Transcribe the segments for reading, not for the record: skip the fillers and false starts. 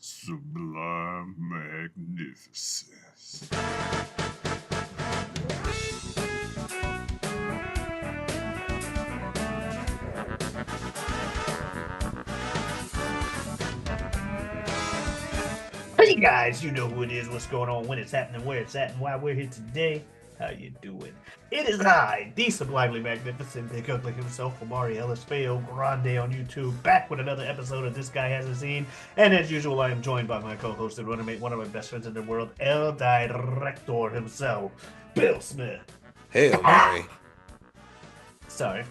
Sublime magnificence. Hey guys, you know who it is, what's going on, when it's happening, where it's at, and why we're here today. How you doing? It is I, the sublimely magnificent, big ugly himself, Omari Ellis Feo Grande on YouTube, back with another episode of This Guy Hasn't Seen. And as usual, I am joined by my co-host and runnermate, one of my best friends in the world, El Director himself, Bill Smith. Hey Omari. Sorry.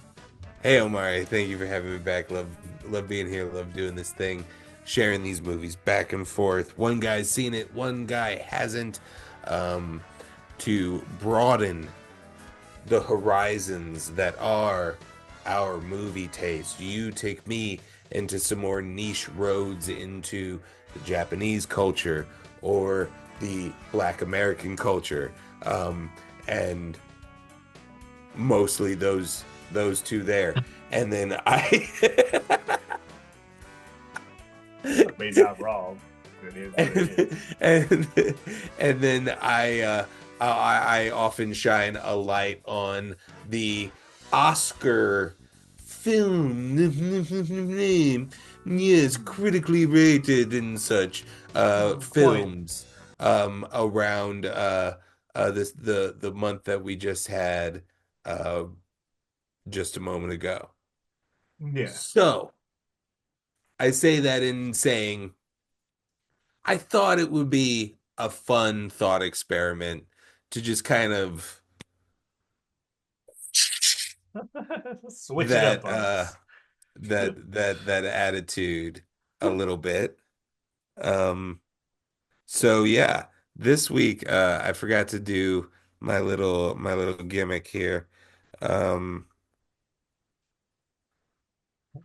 Hey Omari, thank you for having me back. Love being here, love doing this thing, sharing these movies back and forth. One guy's seen it, one guy hasn't. Um, to broaden the horizons that are our movie taste. You take me into some more niche roads into the Japanese culture or the Black American culture. And mostly those two there. And then I Maybe not wrong. It is what it is. and and then I often shine a light on the Oscar film, yes, critically rated and such Point. films around this the month that we just had uh just a moment ago. Yeah. So I say that in saying I thought it would be a fun thought experiment to just kind of Switch it up that on us. that attitude a little bit. Um so yeah, this week I forgot to do my little gimmick here. Um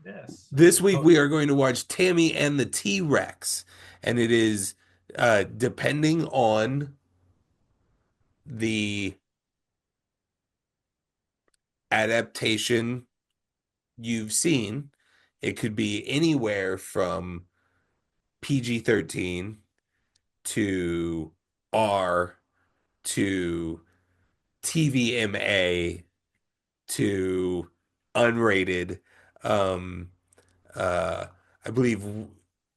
Yes. this week Oh, we are going to watch Tammy and the T-Rex, and it is depending on the adaptation you've seen, it could be anywhere from PG-13 to R to TVMA to unrated. Um, uh, I believe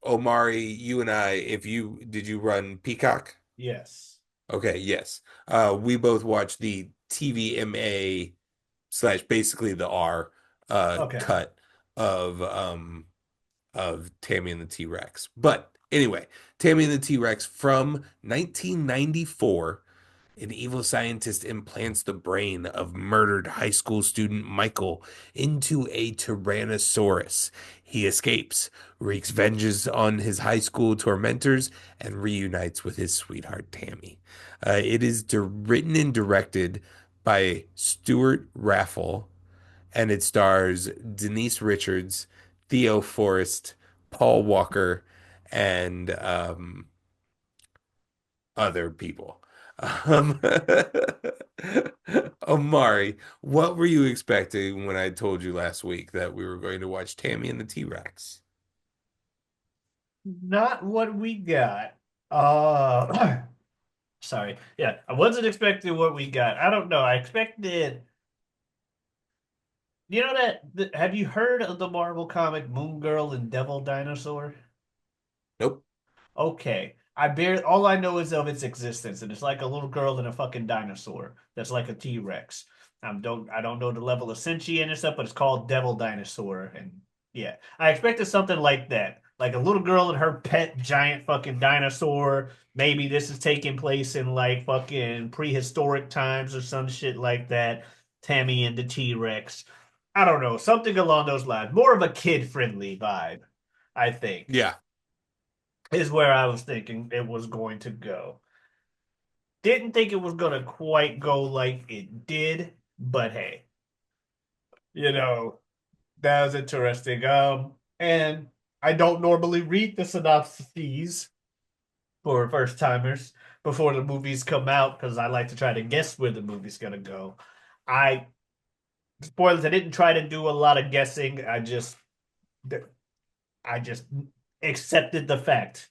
Omari, you and I, if you did you run Peacock? yes. Okay, yes. We both watched the TVMA slash basically the R Okay. cut of Tammy and the T-Rex. But anyway, Tammy and the T-Rex from 1994. An evil scientist implants the brain of murdered high school student Michael into a Tyrannosaurus. He escapes, wreaks vengeance on his high school tormentors, and reunites with his sweetheart Tammy. It is written and directed by Stuart Raffle, and it stars Denise Richards, Theo Forrest, Paul Walker, and other people. Um, Omari, what were you expecting when I told you last week that we were going to watch Tammy and the T-Rex? Not what we got. Uh sorry. Yeah, I wasn't expecting what we got. I don't know. I expected have you heard of the Marvel comic Moon Girl and Devil Dinosaur? Nope. Okay. All I know is of its existence, and it's like a little girl and a fucking dinosaur that's like a T-Rex. I don't know the level of sentient and stuff, but it's called Devil Dinosaur. And yeah. I expected something like that. Like a little girl and her pet giant fucking dinosaur. Maybe this is taking place in like fucking prehistoric times or some shit like that. Tammy and the T-Rex. I don't know, something along those lines. More of a kid-friendly vibe, I think Yeah. is where I was thinking it was going to go. Didn't think it was going to quite go like it did, but hey, you know, that was interesting. And I don't normally read the synopses for first timers before the movies come out because I like to try to guess where the movie's going to go. I spoilers, I didn't try to do a lot of guessing. I just accepted the fact.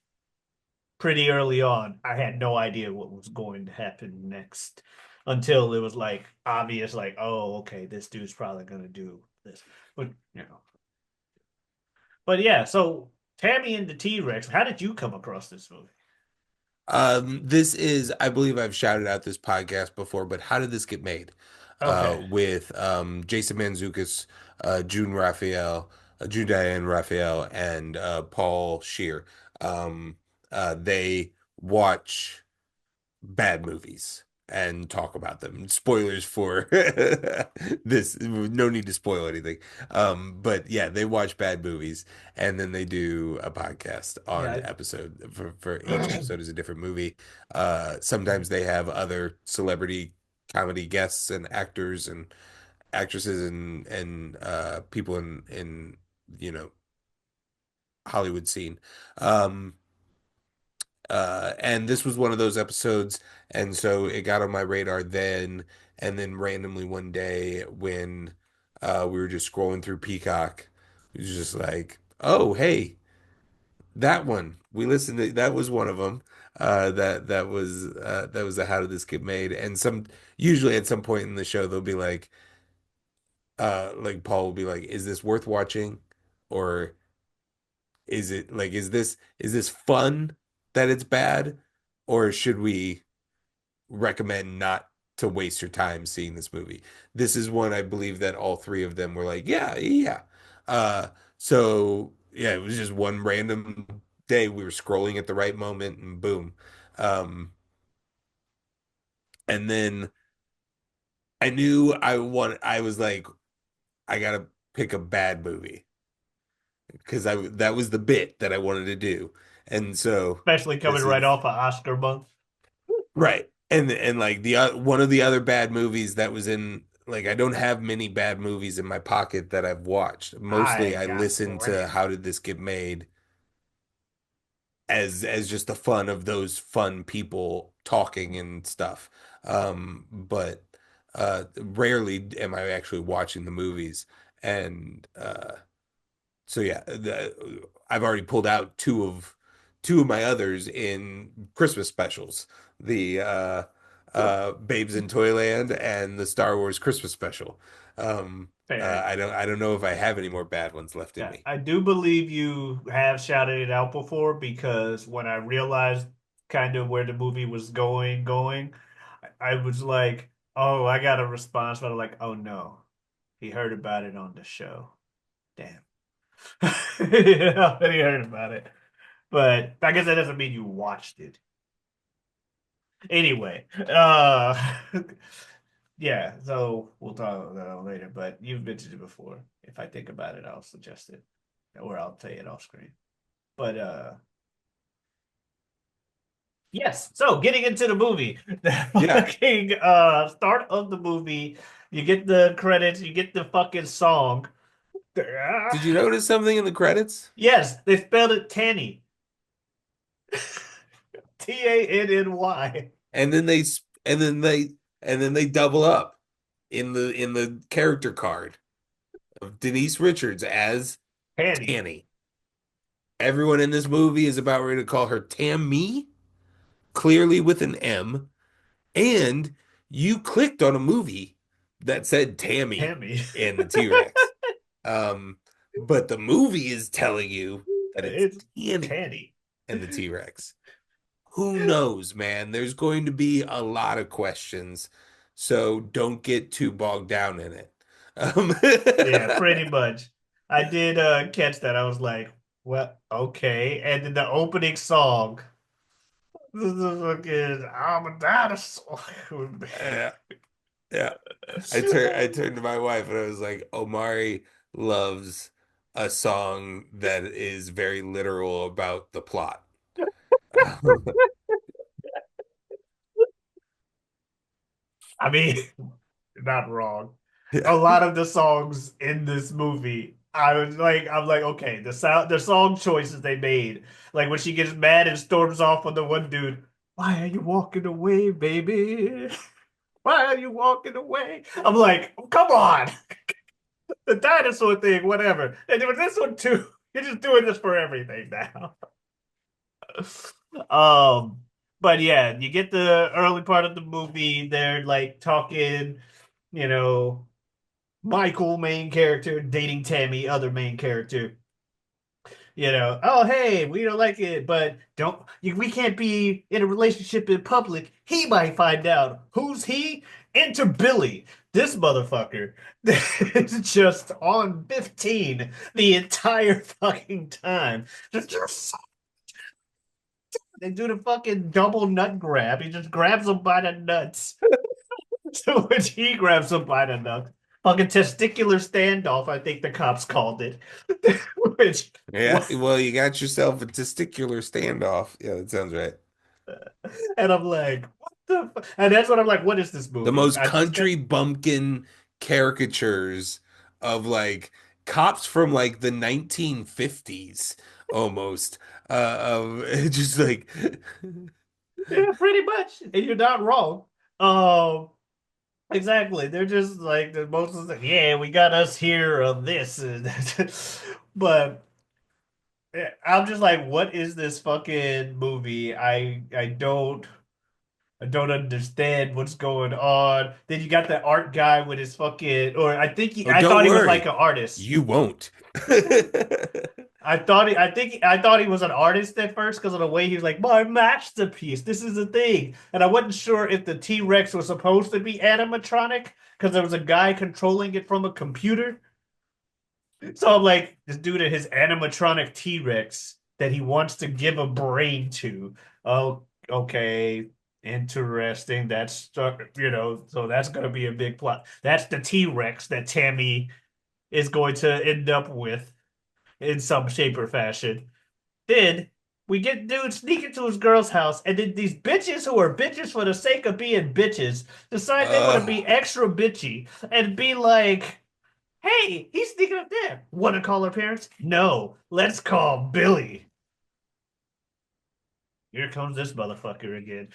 pretty early on. I had no idea what was going to happen next until it was like obvious, like, oh, okay, this dude's probably gonna do this. But you know. But yeah, so Tammy and the T-Rex, how did you come across this movie? This is, I believe I've shouted out this podcast before, but how did this get made? Okay. With Jason Mantzoukas, June Diane Raphael, and Paul Scheer. Um, they watch bad movies and talk about them. Spoilers for this, no need to spoil anything. But yeah, they watch bad movies and then they do a podcast on Yeah. episode for each episode is a different movie. Sometimes they have other celebrity comedy guests and actors and actresses and people in you know Hollywood scene. Um and this was one of those episodes, and so it got on my radar then, and then randomly one day when we were just scrolling through Peacock, it was just like, oh, hey, that one. We listened to that was one of them. That was a How Did This Get Made? And some usually at some point in the show they'll be like Paul will be like, is this worth watching? Or is it like is this fun that it's bad? Or should we recommend not to waste your time seeing this movie? This is one I believe that all three of them were like, yeah, yeah. So yeah, it was just one random day we were scrolling at the right moment and boom. Um, and then I was like, I gotta pick a bad movie because I that was the bit that I wanted to do. And so Especially coming this right is off of Oscar month. right. And like one of the other bad movies that was in like I don't have many bad movies in my pocket that I've watched. Mostly I I got listen to plenty. How Did This Get Made as just the fun of those fun people talking and stuff. But rarely am I actually watching the movies. And so yeah, I've already pulled out two of my others in Christmas specials. The Babes in Toyland and the Star Wars Christmas special. Fair. I don't know if I have any more bad ones left in Yeah, me. I do believe you have shouted it out before because when I realized kind of where the movie was going, I was like, oh, I got a response, but I'm like, oh no, he heard about it on the show. Damn. He heard about it. But I guess that doesn't mean you watched it. Anyway, yeah, so we'll talk about that later, but you've mentioned it before. If I think about it, I'll suggest it or I'll tell you it off screen. But yes, so getting into the movie, the Yeah. fucking start of the movie, you get the credits, you get the fucking song. Did you notice something in the credits? Yes, they spelled it Tanny. Tanny. And then and then they double up in the character card of Denise Richards as Tanny. Tanny. Everyone in this movie is about ready to call her Tammy, clearly with an M. And you clicked on a movie that said Tammy Tammy. and the T-Rex. Um, but the movie is telling you that it's It's Tanny Tanny. and the T-Rex. Who knows, man? There's going to be a lot of questions, so don't get too bogged down in it. Um, Yeah, pretty much. I did catch that. I was like, well, okay. And then the opening song, this is fucking I'm a dinosaur. yeah, yeah. I turned to my wife and I was like, Omari loves a song that is very literal about the plot. I mean, not wrong. A Yeah. lot of the songs in this movie, I'm like, okay, the song choices they made. Like when she gets mad and storms off on the one dude, why are you walking away, baby? Why are you walking away? I'm like, come on. The dinosaur thing, whatever. And with this one too, you're just doing this for everything now. Um, but yeah, you get the early part of the movie. They're like talking, you know, Michael, main character, dating Tammy, other main character. Oh, hey, we don't like it, but we can't be in a relationship in public. He might find out. Who's he? Enter Billy. This motherfucker is just on 15 the entire fucking time. Just they do the fucking double nut grab. He just grabs him by the nuts. To which he grabs him by the nuts. Fucking testicular standoff, I think the cops called it. Which Yeah, what well, you got yourself a testicular standoff. Yeah, that sounds right. and I'm like, what the and that's what I'm like, what is this The movie? most I just got country bumpkin caricatures of like cops from like the 1950s almost. Of just like yeah, pretty much. And you're not wrong. Um exactly. They're just like the most of the yeah, we got us here of this and but I'm just like, what is this fucking movie? I don't understand what's going on. Then you got the art guy with his fucking, or oh, I don't thought he was like worry, an artist. you won't. I thought he was an artist at first because of the way he was like, my masterpiece. This is a thing. And I wasn't sure if the T-Rex was supposed to be animatronic because there was a guy controlling it from a computer. So I'm like, this dude and his animatronic T-Rex that he wants to give a brain to. Oh, okay. Interesting. So that's gonna be a big plot. That's the T-Rex that Tammy is going to end up with in some shape or fashion. Then we get dude sneak into his girl's house, and then these bitches who are bitches for the sake of being bitches decide they want to uh, be extra bitchy and be like, hey, he's sneaking up there. Want to call her parents? No, let's call Billy. Here comes this motherfucker again.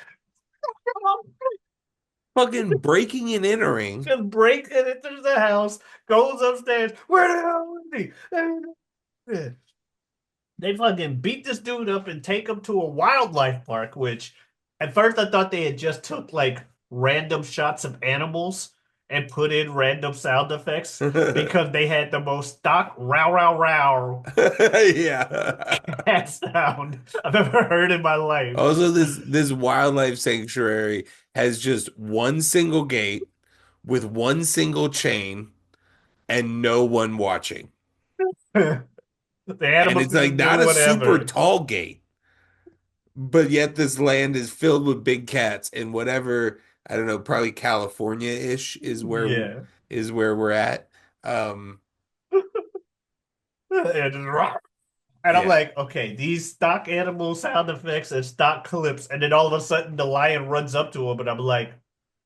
fucking breaking and entering. Just breaks into the house, goes upstairs. Where the hell is he? They fucking beat this dude up and take him to a wildlife park, which at first I thought they had just took like random shots of animals and put in random sound effects because they had the most stock row row row Yeah. cat sound I've ever heard in my life. Also, this wildlife sanctuary has just one single gate with one single chain and no one watching. The And animals it's can like just do not a super whatever. tall gate, but yet this land is filled with big cats and whatever, I don't know, probably California-ish Yeah. is where we're at. Um, And just rock. And I'm yeah. like, okay, these stock animal sound effects and stock clips, and then all of a sudden the lion runs up to him, and I'm like,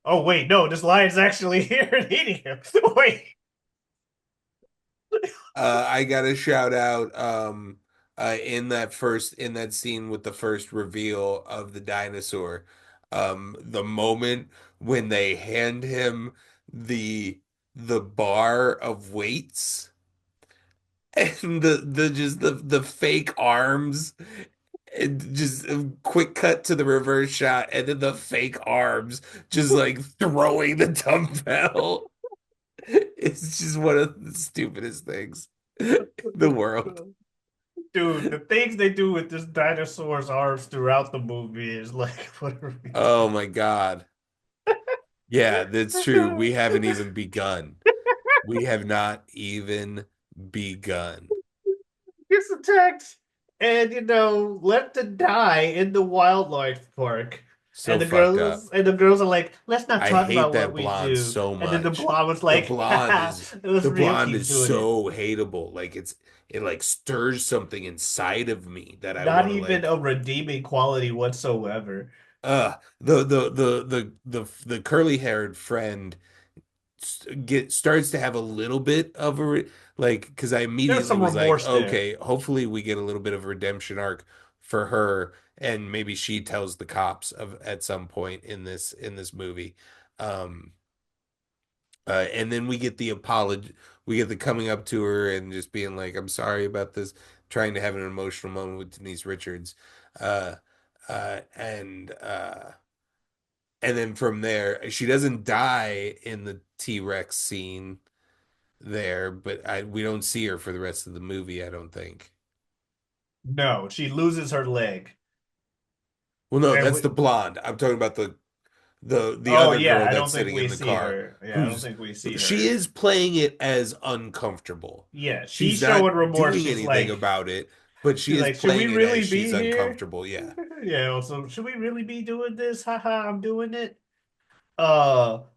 oh wait, no, this lion's actually here and eating him. Wait. I gotta shout out in that scene with the first reveal of the dinosaur, the moment when they hand him the the bar of weights and the fake arms and just a quick cut to the reverse shot and then the fake arms just like throwing the dumbbell. It's just one of the stupidest things in the world. Dude, the things they do with this dinosaur's arms throughout the movie is like, what are we Oh doing? my God. Yeah, that's true. We haven't even begun. We have not even begun. Gets attacked and left to die in the wildlife park. So fucked up. And the girls are like, let's not I talk hate about what that we blonde do. so And then the much. blonde was like, haha, The let's real blonde keep is doing it. so hateable. Like it like stirs something inside of me that I Not want to even like a redeeming quality whatsoever. the curly haired friend starts to have a little bit of like because I There's immediately some was like, remorse there. okay, hopefully we get a little bit of a redemption arc for her, and maybe she tells the cops of at some point in this movie. Um, and then we get the apology, we get the coming up to her and just being like, I'm sorry about this, trying to have an emotional moment with Denise Richards. Uh, And then from there, she doesn't die in the T-Rex scene there, but we don't see her for the rest of the movie, I don't think. No, she loses her leg. Well, no, And that's we, the blonde. I'm talking about the oh other yeah, girl I that's don't think sitting in we the see car, her. Yeah, I don't who's think we see she her. is playing it as uncomfortable. Yeah, she's She's showing not remorse. doing anything about it, but she She's is like, should we playing it really as be she's here? uncomfortable. Yeah. Yeah, also, should we really be doing this? Haha, I'm doing it.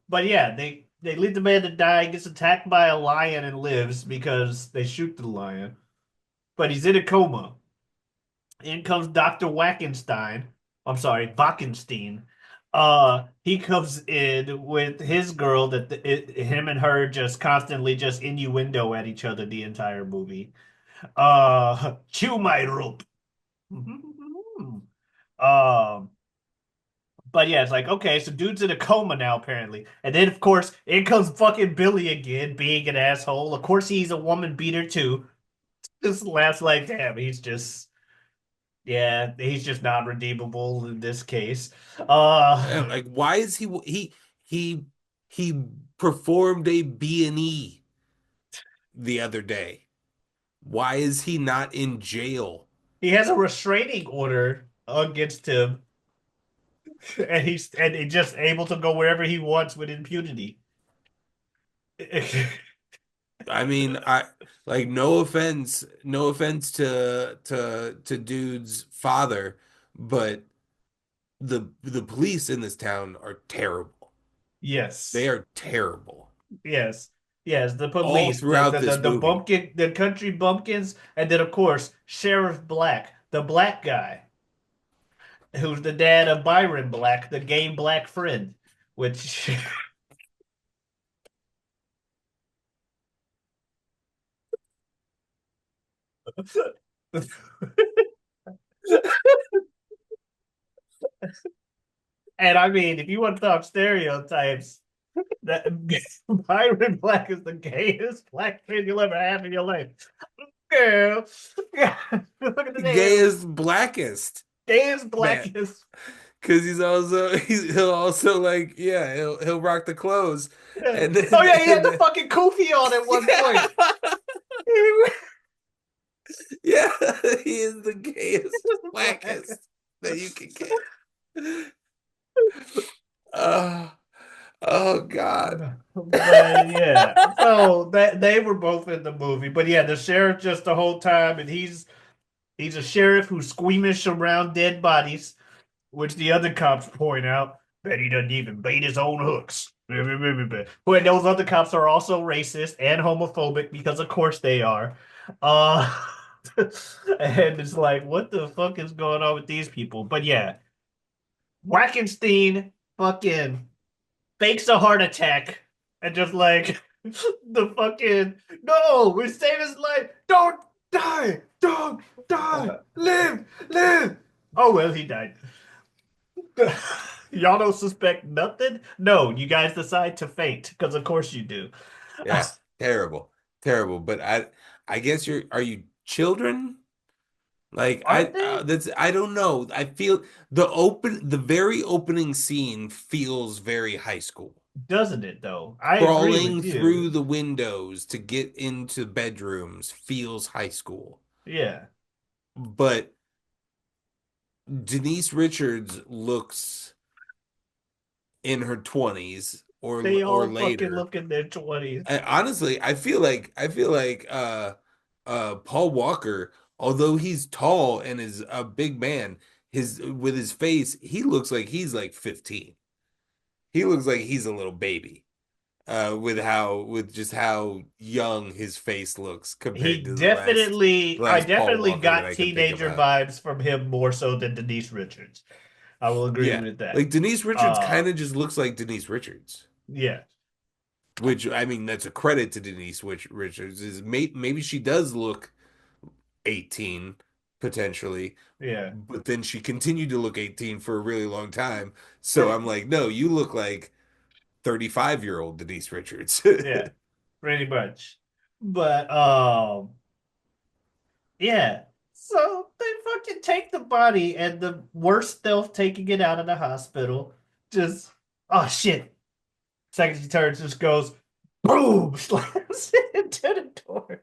But yeah, they leave the man to die, gets attacked by a lion and lives because they shoot the lion. But he's in a coma. In comes Dr. Wackenstein. I'm sorry, Wackenstein. He comes in with his girl him and her just constantly just innuendo at each other the entire movie. Chew my rope. Um, but yeah, it's like, okay, so dude's in a coma now, apparently. And then, of course, in comes fucking Billy again, being an asshole. Of course, he's a woman beater, too. Just laughs like, damn, yeah, he's just non-redeemable in this case. Like, why is he he performed a B&E the other day? Why is he not in jail? He has a restraining order against him, and he's just able to go wherever he wants with impunity. I mean, I like no offense to dude's father, but the police in this town are terrible. They Yes. are terrible Yes. Yes, the all police, throughout this the movie. bumpkin, the country bumpkins, and then of course Sheriff Black, the black guy, who's the dad of Byron Black, the gay black friend, which and I mean, if you want to talk stereotypes, that Byron Black is the gayest black friend you'll ever have in your life. Girl, look at the name, Gayest, blackest gayest man, blackest. because he'll also like yeah he'll rock the clothes Yeah. and Oh then yeah, he had and the then, fucking kufi on at one point. yeah yeah he is the gayest, Black. blackest that you can get. Uh, oh God. But yeah, so that they were both in the movie. But yeah, the sheriff just the whole time, and he's a sheriff who's squeamish around dead bodies, which the other cops point out that he doesn't even bait his own hooks. But those other cops are also racist and homophobic because of course they are. Uh and it's like, what the fuck is going on with these people? But yeah, Wackenstein fucking fakes a heart attack and just like the fucking no, we save his life. Don't die, live. Oh well, he died. Y'all don't suspect nothing? No, you guys decide to faint because of course you do. Yeah, terrible, terrible. But I guess are you children? Like Are they? I don't know. I feel the very opening scene feels very high school. Doesn't it though? I agree Crawling with through you. the windows to get into bedrooms feels high school. Yeah. But Denise Richards looks in her 20s They or all fucking later. look in their 20s. Honestly, I feel like Paul Walker, although he's tall and is a big man, his with his face, he looks like he's like 15. He looks like he's a little baby. With just how young his face looks compared to the I last Paul definitely Walker that got I can think teenager about. vibes from him more so than Denise Richards. I will agree Yeah. with that. Like Denise Richards Uh, kind of just looks like Denise Richards. yeah, Which I mean, that's a credit to Richards. Is maybe she does look 18 potentially, yeah, but then she continued to look 18 for a really long time. So I'm like, no, you look like 35-year-old Denise Richards. yeah, pretty much. But yeah. So they fucking take the body and the worst stealth taking it out of the hospital. Just oh shit. Second she turns, just goes boom, slams it into the door.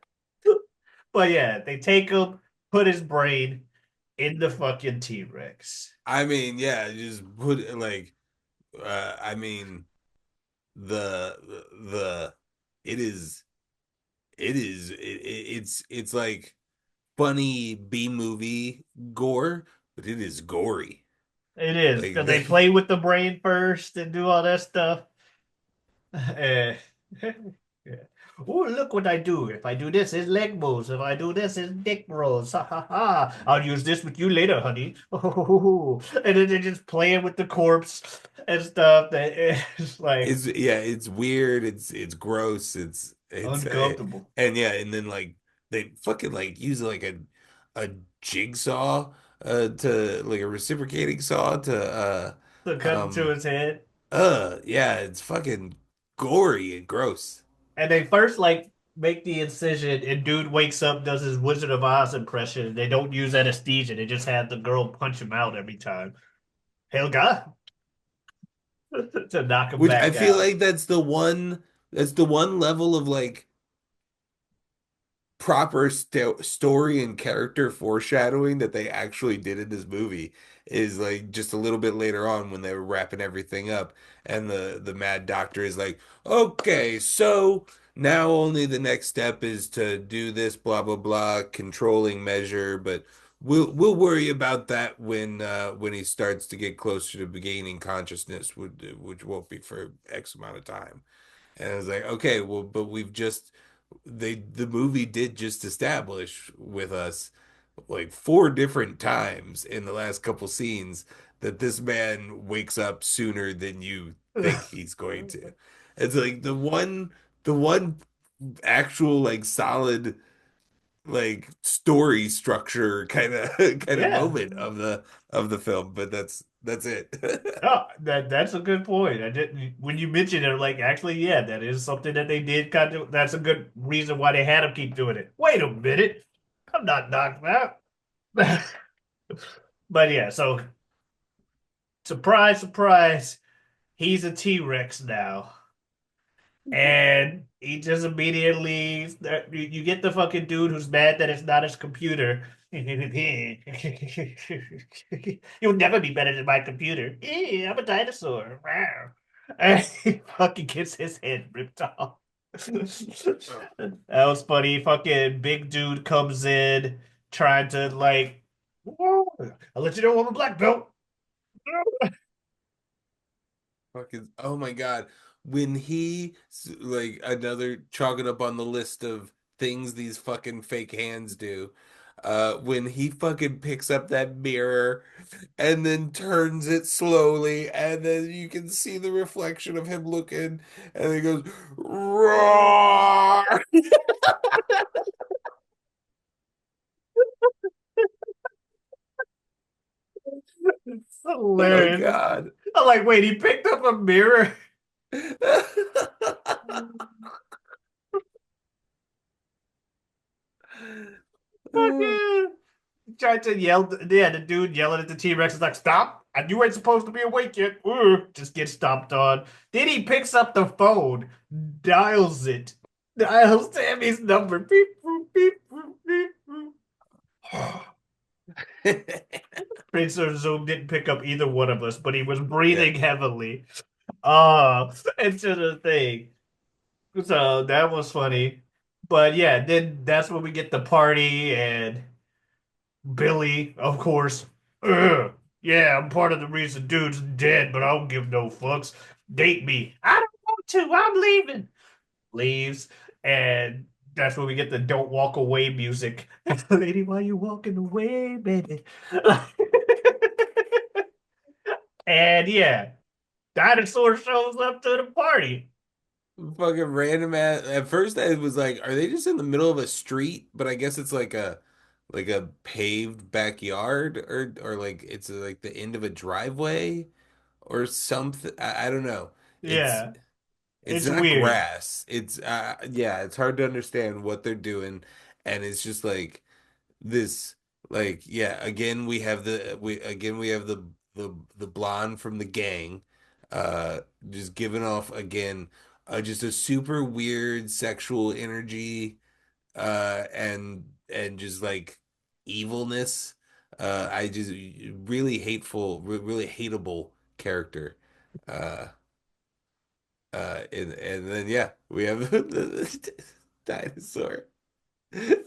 But yeah, they take him, put his brain in the fucking T Rex. I mean, yeah, just put it like I mean the the it is it's like funny B movie gore, but it is gory. It is Like because they play with the brain first and do all that stuff. Eh, yeah. Oh, look what I do. If I do this, his leg moves. If I do this, his dick rolls. Ha ha ha. I'll use this with you later, honey. Oh, and then they're just playing with the corpse and stuff. That it's like it's yeah, it's weird, it's gross, it's uncomfortable and yeah, and then like they fucking like use like a jigsaw to like a reciprocating saw to to cut into um his head. yeah, it's fucking gory and gross. And they first like make the incision, and dude wakes up, does his Wizard of Oz impression. And they don't use anesthesia. They just have the girl punch him out every time. Helga to knock him Which I back feel out. like that's the one level of like proper story and character foreshadowing that they actually did in this movie is like just a little bit later on when they were wrapping everything up and the mad doctor is like, okay, so now only the next step is to do this blah blah blah controlling measure, but we'll worry about that when he starts to get closer to regaining consciousness, which won't be for X amount of time. And I was like, okay, well, but the movie did just establish with us like four different times in the last couple scenes that this man wakes up sooner than you think he's going to. It's like the one actual like solid like story structure kind of Yeah. moment of the film, but that's it. Oh, that's a good point. I didn't when you mentioned it, I'm like actually, yeah, that is something that they did kind of. That's a good reason why they had him keep doing it. Wait a minute, I'm not knocked out. But yeah, so surprise, surprise, he's a T Rex now. And he just immediately you get the fucking dude who's mad that it's not his computer. You'll never be better than my computer. I'm a dinosaur. Wow. And he fucking gets his head ripped off. That was funny. Fucking big dude comes in trying to like, I'll let you know I'm a black belt. Fucking, oh my God. When like another chalking up on the list of things these fucking fake hands do, when he fucking picks up that mirror and then turns it slowly, and then you can see the reflection of him looking, and he goes, roar! It's Oh hilarious. God. I'm like, wait, he picked up a mirror. Fucking tried to yell. Yeah, the dude yelling at the T Rex is like, "Stop! And you ain't supposed to be awake yet." Just get stomped on. Then he picks up the phone, dials it, dials Tammy's number. Beep, boop, beep, boop, beep, boop. Prince of Zoom didn't pick up either one of us, but he was Yeah. breathing heavily. Into the thing. So that was funny. But yeah, then that's when we get the party and Billy, of course. Ugh. Yeah, I'm part of the reason dude's dead, but I don't give no fucks. Date me. I don't want to. I'm leaving. Leaves. And that's when we get the don't walk away music. Lady, why you walking away, baby? And yeah, dinosaur shows up to the party. Fucking random at first I was like, are they just in the middle of a street? But I guess it's like a paved backyard or like it's like the end of a driveway or something. I don't know. It's Yeah, it's it's not weird. grass. It's yeah, it's hard to understand what they're doing, and it's just like this. Like, yeah, again we have the blonde from the gang, uh, just giving off again, just a super weird sexual energy, and just like evilness. I just really hateful, really hateable character. Uh, and then yeah, we have the dinosaur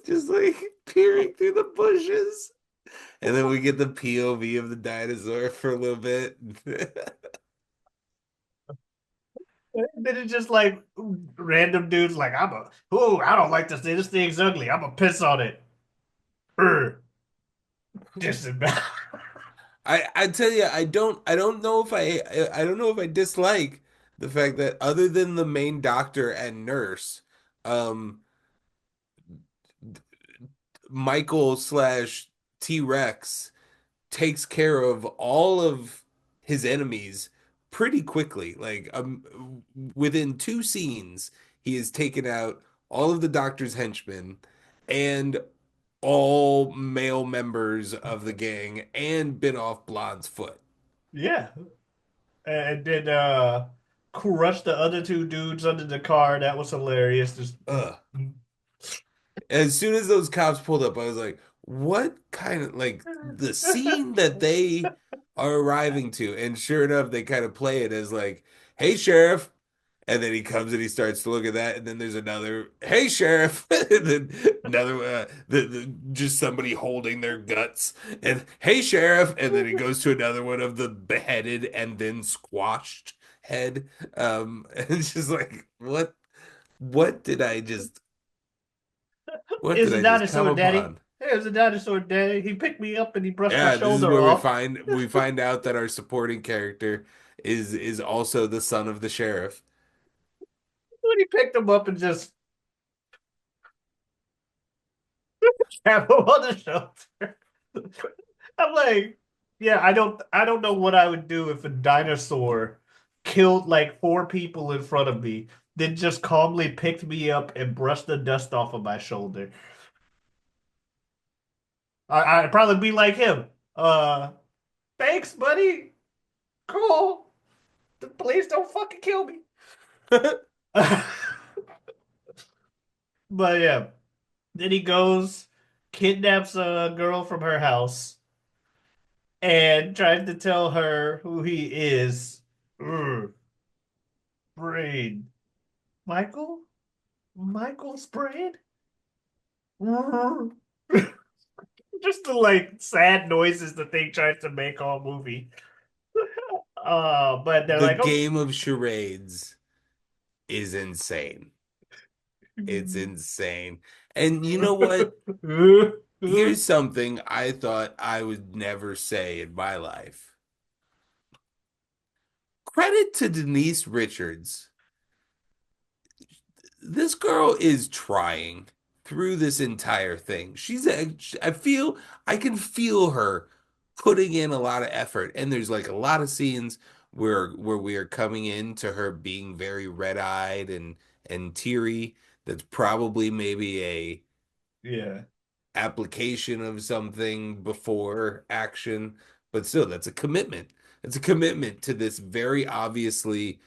just like peering through the bushes. And then we get the POV of the dinosaur for a little bit. Then it's just like random dudes like oh, I don't like this thing. This thing's ugly. I'm gonna piss on it. Urgh. Just I tell you, I don't know if I don't know if I dislike the fact that other than the main doctor and nurse, um, Michael slash T-Rex takes care of all of his enemies pretty quickly. Like within two scenes, he has taken out all of the doctor's henchmen and all male members of the gang and bit off Blonde's foot. yeah. And then crush the other two dudes under the car. That was hilarious. Just Ugh. As soon as those cops pulled up, I was like, what kind of like the scene that they are arriving to? And sure enough, they kind of play it as like, hey, sheriff. And then he comes and he starts to look at that, and then there's another, hey, sheriff, and then another, just somebody holding their guts, and hey, sheriff, and then he goes to another one of the beheaded and then squashed head, and it's just like, what did I just, what It's did a I just come dinosaur, Daddy. upon? It was a dinosaur, Daddy. He picked me up and he brushed my Yeah, this is shoulder where we off. find out that our supporting character is also the son of the sheriff. When he picked him up and just have him on the shoulder. I'm like, yeah, I don't know what I would do if a dinosaur killed like four people in front of me, then just calmly picked me up and brushed the dust off of my shoulder. I'd probably be like him. Uh, thanks, buddy. Cool. Please don't fucking kill me. But yeah, then he goes, kidnaps a girl from her house, and tries to tell her who he is. Ugh, brain. Michael? Michael's brain? Ugh. Just the like sad noises the thing tries to make all movie. But they're The like, oh, game of charades is insane. It's insane. And you know what? Here's something I thought I would never say in my life. Credit to Denise Richards. This girl is trying through this entire thing. I feel, I can feel her putting in a lot of effort. And there's like a lot of scenes where we are coming into her being very red-eyed and teary. That's probably maybe a yeah. application of something before action, but still, that's a commitment. It's a commitment to this very obviously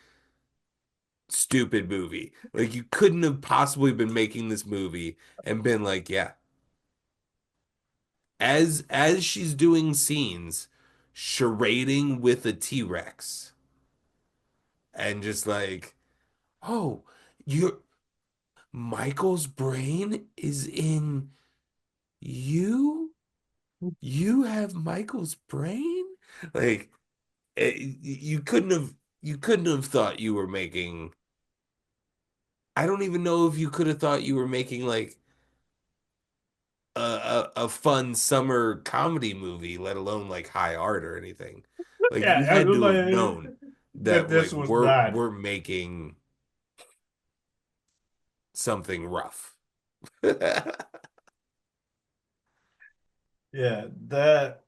stupid movie. Like you couldn't have possibly been making this movie and been like, yeah, as she's doing scenes, charading with a T-Rex and just like, oh, your Michael's brain is in you? You have Michael's brain? Like you couldn't have thought you were making I don't even know if you could have thought you were making like a fun summer comedy movie, let alone like high art or anything. Like you Yeah, I had was to have like, known that that like this was not. we're making something rough. Yeah, that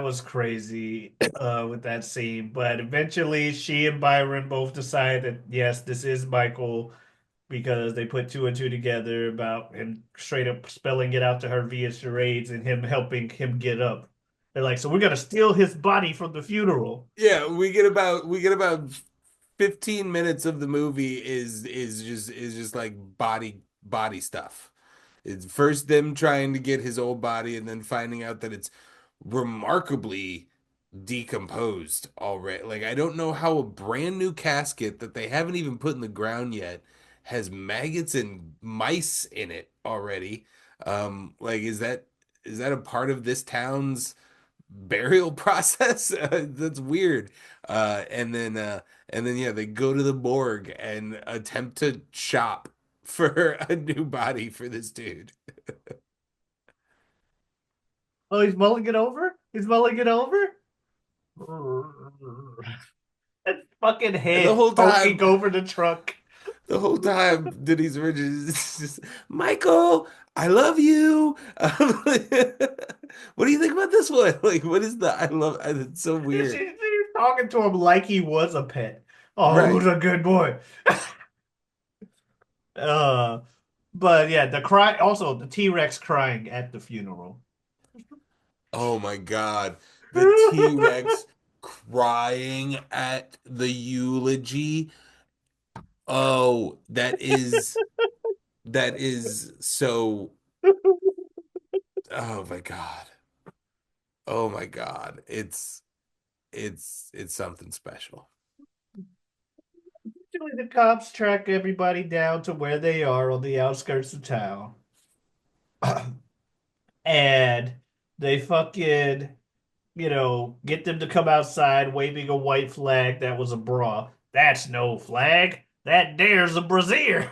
was crazy with that scene. But eventually she and Byron both decide that yes, this is Michael. because they put two and two together about him straight up spelling it out to her via charades and him helping him get up. They're like, so we're gonna steal his body from the funeral. Yeah, we get about 15 minutes of the movie is just like body stuff. It's first them trying to get his old body and then finding out that it's remarkably decomposed already. Like I don't know how a brand new casket that they haven't even put in the ground yet has maggots and mice in it already. Like is that a part of this town's burial process? That's weird. And then yeah, they go to the morgue and attempt to shop for a new body for this dude. Oh, he's mulling it over? He's mulling it over? That fucking And head poking over the truck. the whole time, Denise Richards is just, Michael, I love you. What do you think about this one? Like, what is the? I love. It's so weird. She's talking to him like he was a pet. Oh, Right. who's a good boy? Uh, but yeah, the cry also the T-Rex crying at the funeral. Oh my God. The T-Rex crying at the eulogy. Oh, that is so. Oh my God. Oh my God. It's something special. Usually the cops track everybody down to where they are on the outskirts of town. And they fucking, get them to come outside waving a white flag that was a bra. That's no flag. That there's a brazier.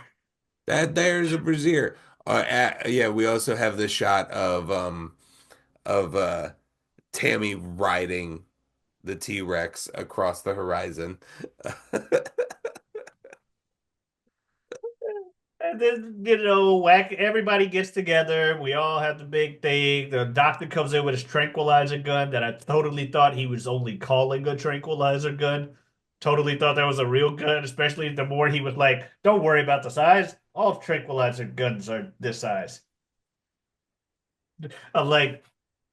That there's a brazier. Yeah, we also have the shot of Tammy riding the T-Rex across the horizon. And then, whack everybody gets together. We all have the big thing. The doctor comes in with his tranquilizer gun that I totally thought he was only calling a tranquilizer gun. Totally thought that was a real gun, especially the more he was like, don't worry about the size. All tranquilizer guns are this size. I'm like,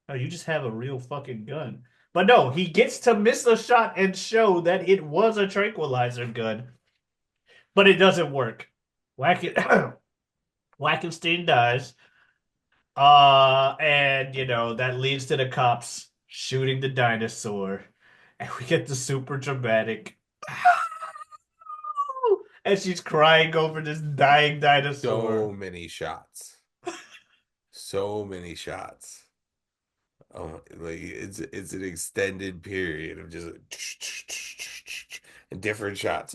oh, you just have a real fucking gun. But no, he gets to miss a shot and show that it was a tranquilizer gun, but it doesn't work. Whack it. Wackenstein dies. And that leads to the cops shooting the dinosaur. And we get the super dramatic. And she's crying over this dying So dinosaur. many shots. So many shots. Oh, like it's an extended period of just and different shots.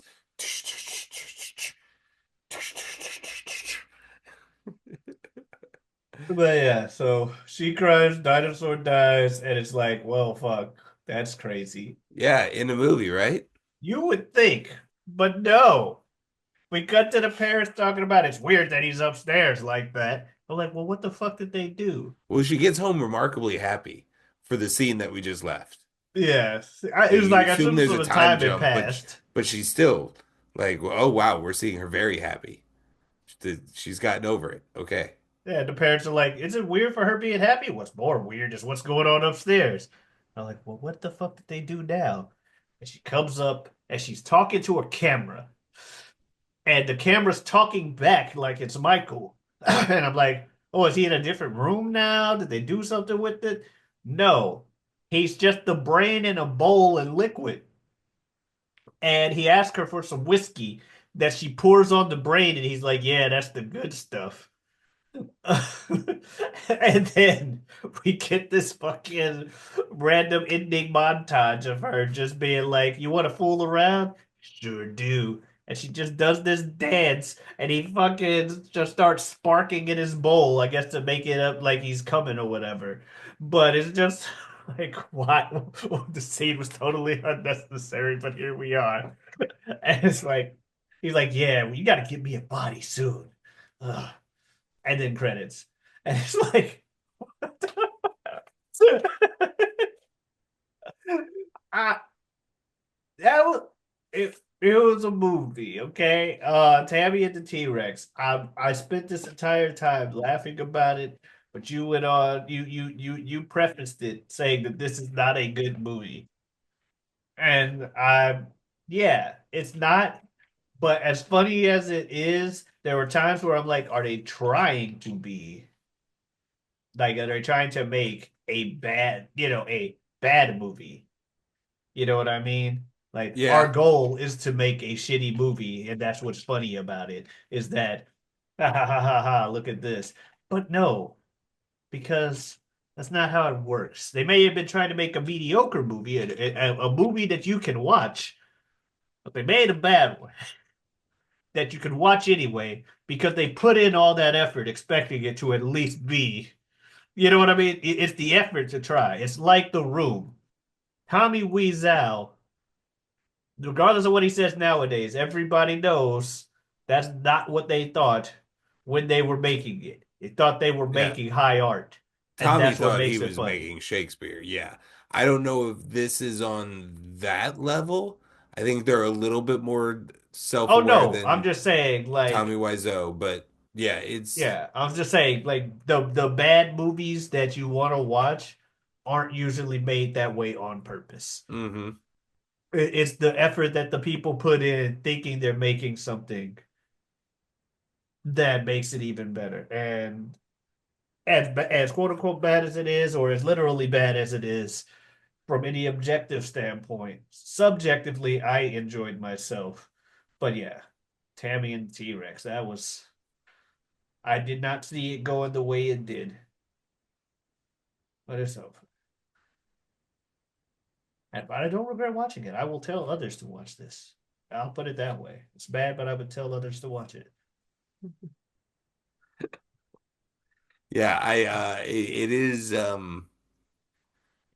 But yeah, so she cries, dinosaur dies, and it's like, well, fuck, that's crazy. Yeah, in a movie, right? You would think, but no. We cut to the parents talking about it's weird that he's upstairs like that. I'm like, well, what the fuck did they do? Well, she gets home remarkably happy for the scene that we just left. Yes, it Like was you like I assume assume there's some a of the time time had jump, passed. but she's still like, oh wow, we're seeing her very happy. She's gotten over it. Okay. Yeah, the parents are like, is it weird for her being happy? What's more weird is what's going on upstairs. I'm like, well, what the fuck did they do now? And she comes up and she's talking to her camera, and the camera's talking back like it's Michael. And I'm like, oh, is he in a different room now? Did they do something with it? No, he's just the brain in a bowl and liquid. And he asked her for some whiskey that she pours on the brain, and he's like, yeah, that's the good stuff. And then we get this fucking random ending montage of her just being like, you want to fool around? Sure do. And she just does this dance, and he fucking just starts sparking in his bowl, I guess to make it up like he's coming or whatever. But it's just like, why? The scene was totally unnecessary, but here we are. And it's like, he's like, yeah, well, you got to get me a body soon. Ugh. And then credits. And it's like, I, that was, it. It was a movie, okay? Tammy and the T-Rex. I spent this entire time laughing about it, but you went on, you prefaced it saying that this is not a good movie. And yeah, it's not, but as funny as it is, there were times where I'm like, are they trying to be like, are they trying to make a bad, a bad movie? You know what I mean? Like our Yeah, goal is to make a shitty movie, and that's what's funny about it, is that ha ha ha ha ha, look at this. But no, because that's not how it works. They may have been trying to make a mediocre movie, a movie that you can watch, but they made a bad one that you can watch anyway because they put in all that effort expecting it to at least be, you know what I mean? It's the effort to try. It's like The Room. Tommy Wiseau, regardless of what he says nowadays, everybody knows that's not what they thought when they were making it. They thought they were yeah. making high art, and Tommy that's what thought he makes it was funny. making Shakespeare. Yeah. I don't know if this is on that level. I think they're a little bit more Oh self-aware no, I'm than just saying, Tommy like, Wiseau, but yeah, it's yeah, I was just saying, like, the bad movies that you want to watch aren't usually made that way on purpose. hmm It's the effort that the people put in thinking they're making something that makes it even better. And as quote unquote bad as it is, or as literally bad as it is from any objective standpoint, subjectively, I enjoyed myself. But yeah, Tammy and T Rex, that was, I did not see it going the way it did. But it's over. But I don't regret watching it. I will tell others to watch this. I'll put it that way. It's bad, but I would tell others to watch it. yeah, it is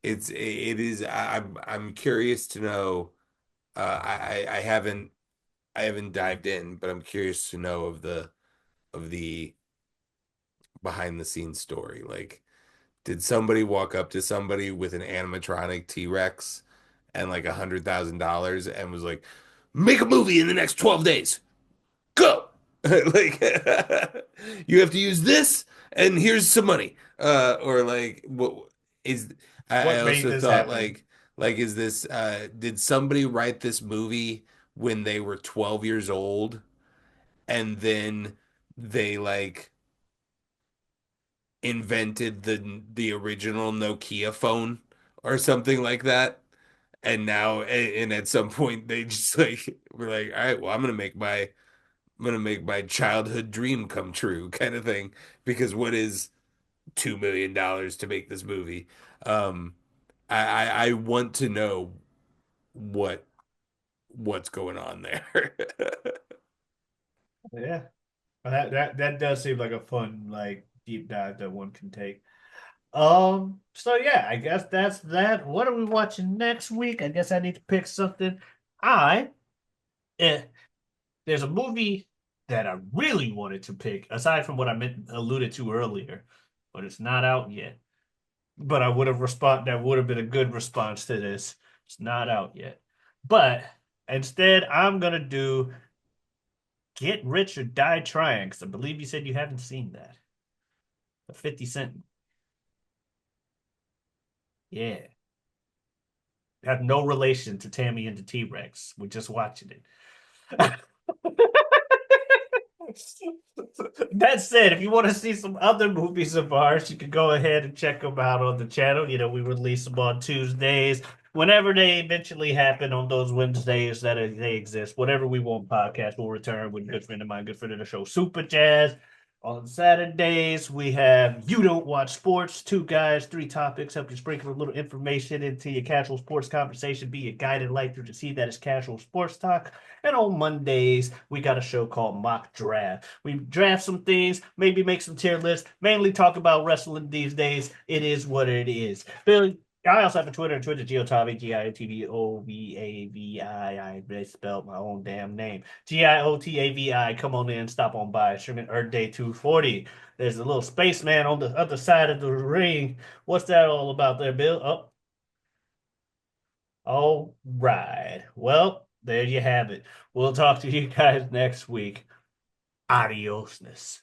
it is I'm curious to know I haven't dived in, but I'm curious to know of the behind the scenes story. Like, did somebody walk up to somebody with an animatronic T-Rex and like $100,000 and was like, make a movie in the next 12 days? Go! Like, you have to use this, and here's some money. Or like, what is, I What made also this thought happen? like, is this, did somebody write this movie when they were 12 years old and then they like invented the original Nokia phone or something like that. And now, and at some point, they just like were like, all right, well, I'm gonna make my childhood dream come true, kind of thing. Because what is $2 million to make this movie? Um, I want to know what what's going on there. Yeah. That does seem like a fun, like, deep dive that one can take. So yeah, I guess that's that. What are we watching next week? I guess I need to pick something. I eh, there's a movie that I really wanted to pick, aside from what I meant alluded to earlier, but it's not out yet. But I would have that would have been a good response to this. It's not out yet. But instead, I'm gonna do Get Rich or Die Trying, because I believe you said you haven't seen that. The 50 Cent. Yeah. Have no relation to Tammy and the T-Rex. We're just watching it. That said, if you want to see some other movies of ours, you can go ahead and check them out on the channel. We release them on Tuesdays, whenever they eventually happen on those Wednesdays that they exist. Whatever we want podcast will return with a good friend of mine, good friend of the show, Super Jazz. On Saturdays, we have You Don't Watch Sports, two guys, three topics, help you sprinkle a little information into your casual sports conversation, be a guided light through to see that it's casual sports talk. And on Mondays, we got a show called Mock Draft. We draft some things, maybe make some tier lists, mainly talk about wrestling these days. It is what it is. Billy, I also have a Twitter, Giotavi, Giotavi. I misspelled my own damn name. Giotavi. Come on in, stop on by. Streaming Earth Day 240. There's a little spaceman on the other side of the ring. What's that all about there, Bill? Oh, all right. Well, there you have it. We'll talk to you guys next week. Adiosness.